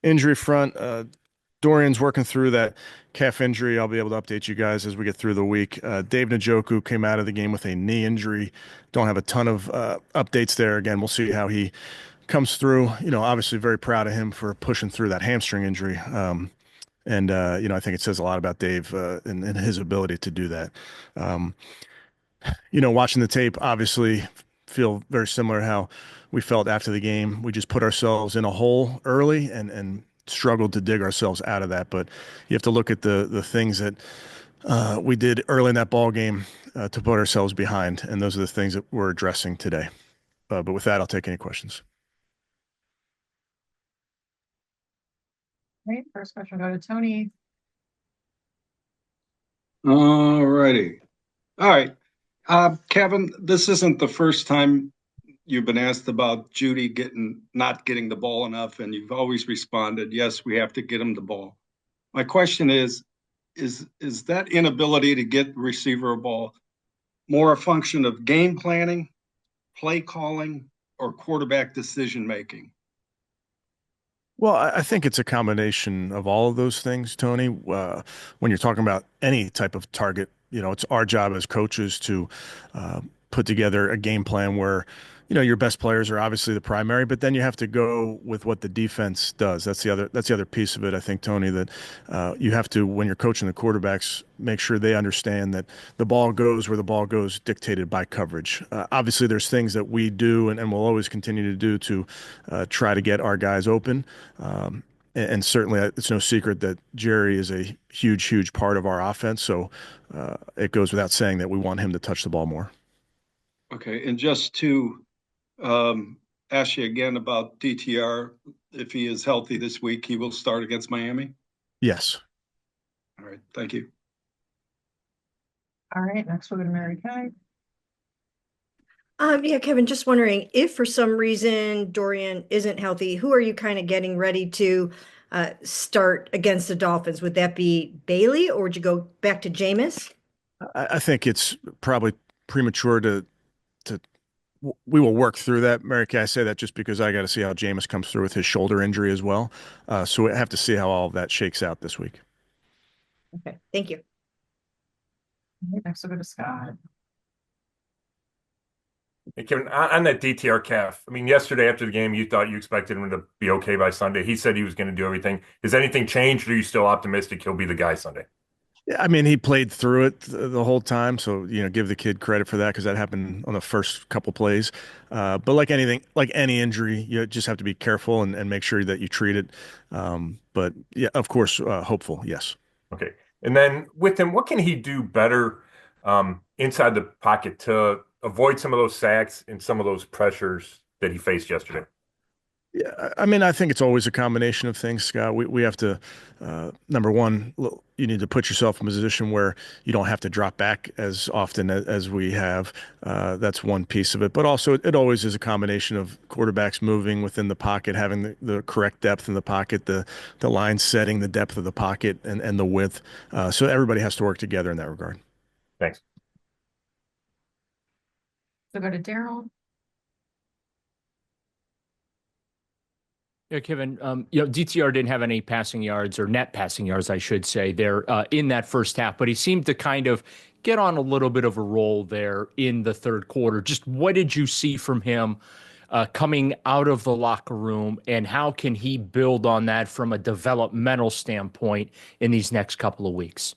injury front, Dorian's working through that calf injury. I'll be able to update you guys as we get through the week. Dave Njoku came out of the game with a knee injury. Don't have a ton of updates there. Again, we'll see how he comes through. Obviously very proud of him for pushing through that hamstring injury. I think it says a lot about Dave and his ability to do that. Um, Watching the tape, obviously feel very similar to how we felt after the game. We just put ourselves in a hole early and struggled to dig ourselves out of that. But you have to look at the things that we did early in that ball game to put ourselves behind, and those are the things that we're addressing today. But with that, I'll take any questions. Right, first question go to Tony. All righty. All right. Kevin, this isn't the first time you've been asked about Judy not getting the ball enough, and you've always responded, yes, we have to get him the ball. My question is that inability to get the receiver a ball more a function of game planning, play calling, or quarterback decision making? Well, I think it's a combination of all of those things, Tony. When you're talking about any type of target, it's our job as coaches to uh, put together a game plan where, your best players are obviously the primary, but then you have to go with what the defense does. That's the other piece of it, I think, Tony, that you have to, when you're coaching the quarterbacks, make sure they understand that the ball goes where the ball goes, dictated by coverage. Obviously, there's things that we do and will always continue to do to try to get our guys open. And certainly, it's no secret that Jerry is a huge, huge part of our offense. So it goes without saying that we want him to touch the ball more. Okay, and just to um, ask you again about DTR, if he is healthy this week, he will start against Miami. Yes. All right, thank you. All right, next we'll go to Mary Kay. Yeah, Kevin, just wondering if for some reason Dorian isn't healthy, who are you kind of getting ready to start against the Dolphins? Would that be Bailey or would you go back to Jameis? I think it's probably premature to we will work through that. Mary Kay, I say that just because I got to see how Jameis comes through with his shoulder injury as well. So we have to see how all of that shakes out this week. Okay, thank you. All right, next we'll go to Scott. Hey, Kevin, on that DTR calf, I mean, yesterday after the game, you thought you expected him to be okay by Sunday. He said he was going to do everything. Has anything changed, or are you still optimistic he'll be the guy Sunday? Yeah, I mean, he played through it the whole time, so give the kid credit for that because that happened on the first couple plays. But like anything, like any injury, you just have to be careful and make sure that you treat it. But yeah, of course, hopeful, yes. Okay. And then with him, what can he do better inside the pocket to avoid some of those sacks and some of those pressures that he faced yesterday? Yeah, I mean, I think it's always a combination of things, Scott. We have to, number one, you need to put yourself in a position where you don't have to drop back as often as we have. That's one piece of it. But also, it always is a combination of quarterbacks moving within the pocket, having the correct depth in the pocket, the line setting, the depth of the pocket, and the width. So everybody has to work together in that regard. Thanks. So go to Daryl. Yeah, Kevin, DTR didn't have any passing yards or net passing yards, I should say, there in that first half, but he seemed to kind of get on a little bit of a roll there in the third quarter. Just what did you see from him coming out of the locker room, and how can he build on that from a developmental standpoint in these next couple of weeks?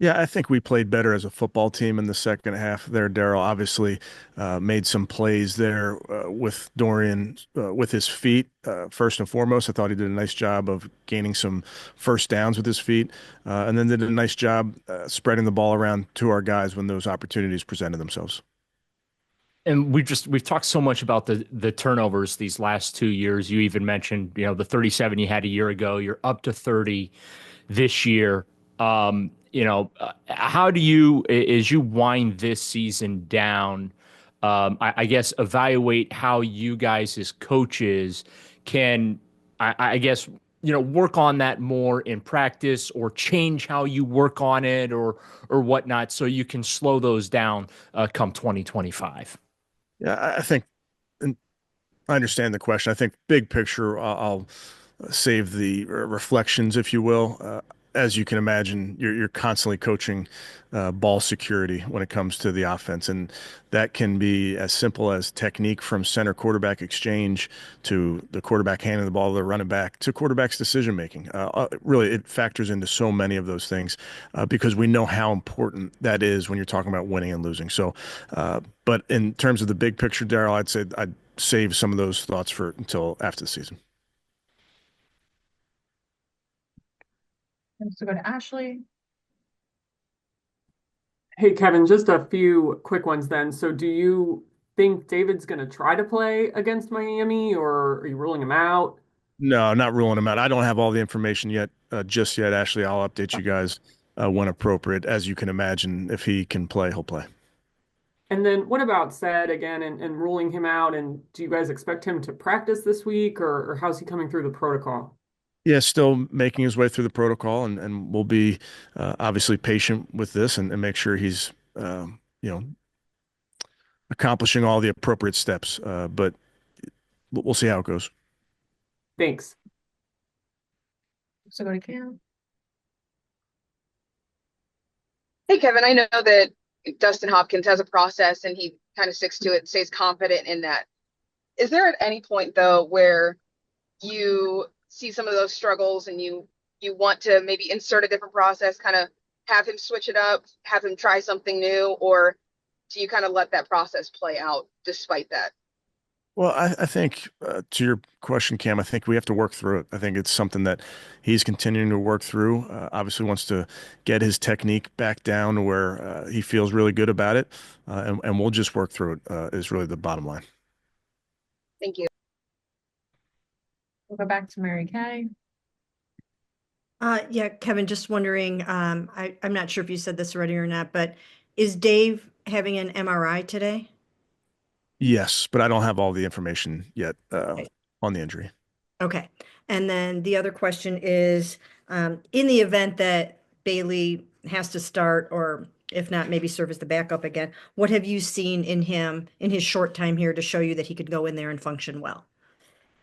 Yeah, I think we played better as a football team in the second half there. Daryl obviously made some plays there with Dorian with his feet. First and foremost, I thought he did a nice job of gaining some first downs with his feet, and then did a nice job spreading the ball around to our guys when those opportunities presented themselves. And we've talked so much about the turnovers these last 2 years. You even mentioned, the 37 you had a year ago. You're up to 30 this year. How do you, as you wind this season down, I guess, evaluate how you guys as coaches can, I guess, work on that more in practice or change how you work on it or whatnot so you can slow those down come 2025? Yeah, I think, and I understand the question. I think big picture, I'll save the reflections, if you will. As you can imagine, you're constantly coaching ball security when it comes to the offense, and that can be as simple as technique from center quarterback exchange to the quarterback handing the ball to the running back to quarterback's decision making. Really, it factors into so many of those things because we know how important that is when you're talking about winning and losing. So, but in terms of the big picture, Daryl, I'd say I'd save some of those thoughts for until after the season. Next we'll go to Ashley. Hey, Kevin, just a few quick ones then. So do you think David's going to try to play against Miami, or are you ruling him out? No, not ruling him out. I don't have all the information yet, just yet. Ashley, I'll update you guys when appropriate. As you can imagine, if he can play, he'll play. And then what about Said again and ruling him out? And do you guys expect him to practice this week, or how's he coming through the protocol? Yeah, still making his way through the protocol, and we'll be obviously patient with this and make sure he's you know accomplishing all the appropriate steps. But we'll see how it goes. Thanks. So go to Cam. Hey, Kevin, I know that Dustin Hopkins has a process and he kind of sticks to it, stays confident in that. Is there at any point, though, where you see some of those struggles and you want to maybe insert a different process, kind of have him switch it up, have him try something new, or do you kind of let that process play out despite that? Well, I think to your question, Cam, I think we have to work through it. I think it's something that he's continuing to work through. Obviously, wants to get his technique back down to where he feels really good about it, and we'll just work through it. Is really the bottom line. Thank you. We'll go back to Mary Kay. Yeah, Kevin, just wondering, I'm not sure if you said this already or not, but is Dave having an MRI today? Yes, but I don't have all the information yet Okay. on the injury. Okay. And then the other question is, in the event that Bailey has to start, or if not, maybe serve as the backup again, what have you seen in him in his short time here to show you that he could go in there and function well?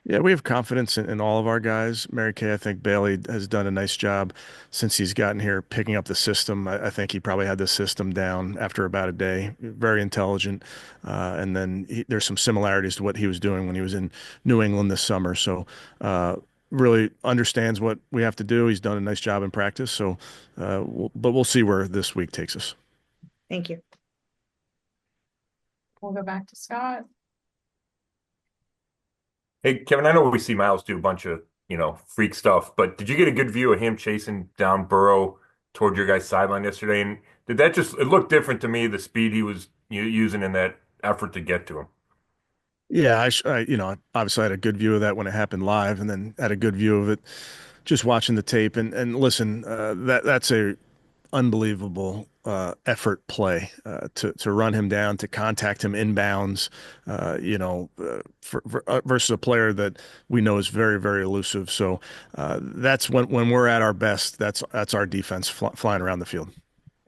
Yeah, we have confidence in all of our guys. Mary Kay, I think Bailey has done a nice job since he's gotten here picking up the system. I think he probably had the system down after about a day. Very intelligent. And then there's some similarities to what he was doing when he was in New England this summer. So really understands what we have to do. He's done a nice job in practice. So, but we'll see where this week takes us. Thank you. We'll go back to Scott. Hey, Kevin, I know we see Miles do a bunch of, freak stuff, but did you get a good view of him chasing down Burrow toward your guys' sideline yesterday? And did that it looked different to me, the speed he was using in that effort to get to him? Yeah, obviously I had a good view of that when it happened live, and then had a good view of it just watching the tape. And listen, that's a unbelievable effort play to run him down, to contact him inbounds, versus a player that we know is very, very elusive. So that's when we're at our best. That's our defense flying around the field.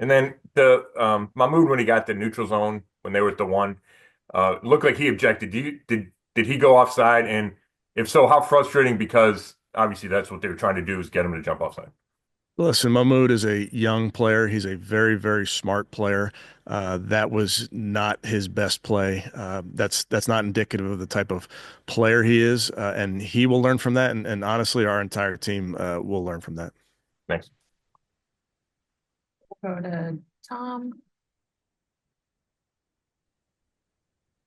And then the Mahmoud, when he got the neutral zone when they were at the one, looked like he objected. Did he go offside? And if so, how frustrating? Because obviously that's what they were trying to do, is get him to jump offside. Listen, Mahmoud is a young player. He's a very, very smart player. That was not his best play. That's not indicative of the type of player he is, and he will learn from that. And honestly, our entire team will learn from that. Thanks. We'll go to Tom.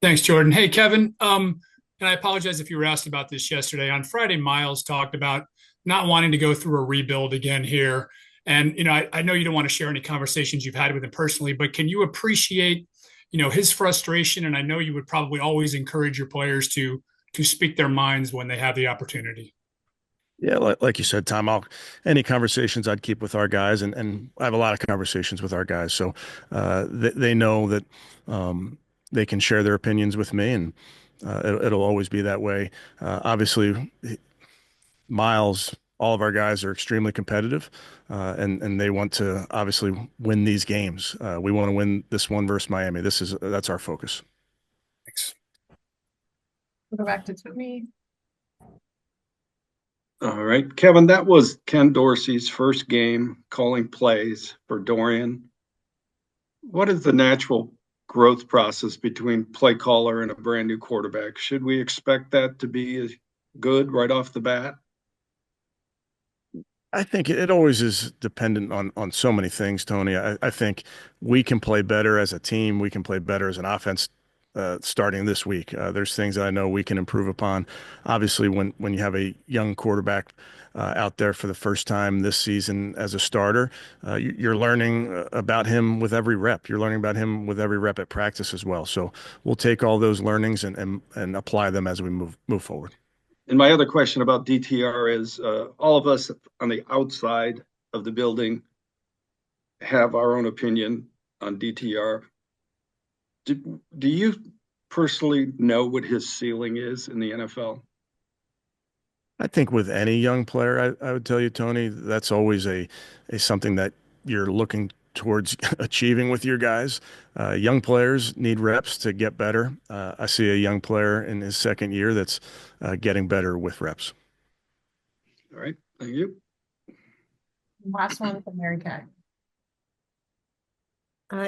Thanks, Jordan. Hey, Kevin. And I apologize if you were asked about this yesterday. On Friday, Miles talked about not wanting to go through a rebuild again here. And, I know you don't want to share any conversations you've had with him personally, but can you appreciate, his frustration? And I know you would probably always encourage your players to speak their minds when they have the opportunity. Yeah, like you said, Tom, any conversations I'd keep with our guys, and I have a lot of conversations with our guys, so they know that they can share their opinions with me, and it'll always be that way. Obviously, Miles, all of our guys are extremely competitive, and they want to obviously win these games. We want to win this one versus Miami. That's our focus. Thanks. We'll go back to Tony. All right, Kevin, that was Ken Dorsey's first game calling plays for Dorian. What is the natural growth process between play caller and a brand new quarterback? Should we expect that to be good right off the bat? I think it always is dependent on so many things, Tony. I think we can play better as a team. We can play better as an offense starting this week. There's things that I know we can improve upon. Obviously, when you have a young quarterback out there for the first time this season as a starter, you're learning about him with every rep. You're learning about him with every rep at practice as well. So we'll take all those learnings and apply them as we move forward. And my other question about DTR is all of us on the outside of the building have our own opinion on DTR. Do you personally know what his ceiling is in the NFL? I think with any young player, I would tell you, Tony, that's always a something that you're looking towards achieving with your guys. Young players need reps to get better. I see a young player in his second year that's getting better with reps. All right, thank you. Last one from Mary Kay.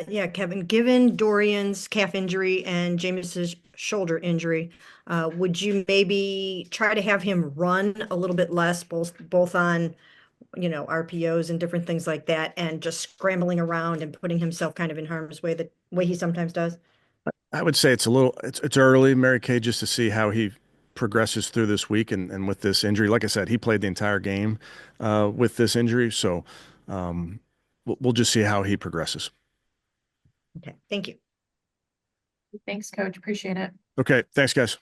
Yeah, Kevin, given Dorian's calf injury and Jameis's shoulder injury, would you maybe try to have him run a little bit less, both on, RPOs and different things like that, and just scrambling around and putting himself kind of in harm's way the way he sometimes does? I would say it's early, Mary Kay, just to see how he progresses through this week and with this injury. Like I said, he played the entire game with this injury, so we'll just see how he progresses. Okay, thank you. Thanks, Coach. Appreciate it. Okay, thanks, guys.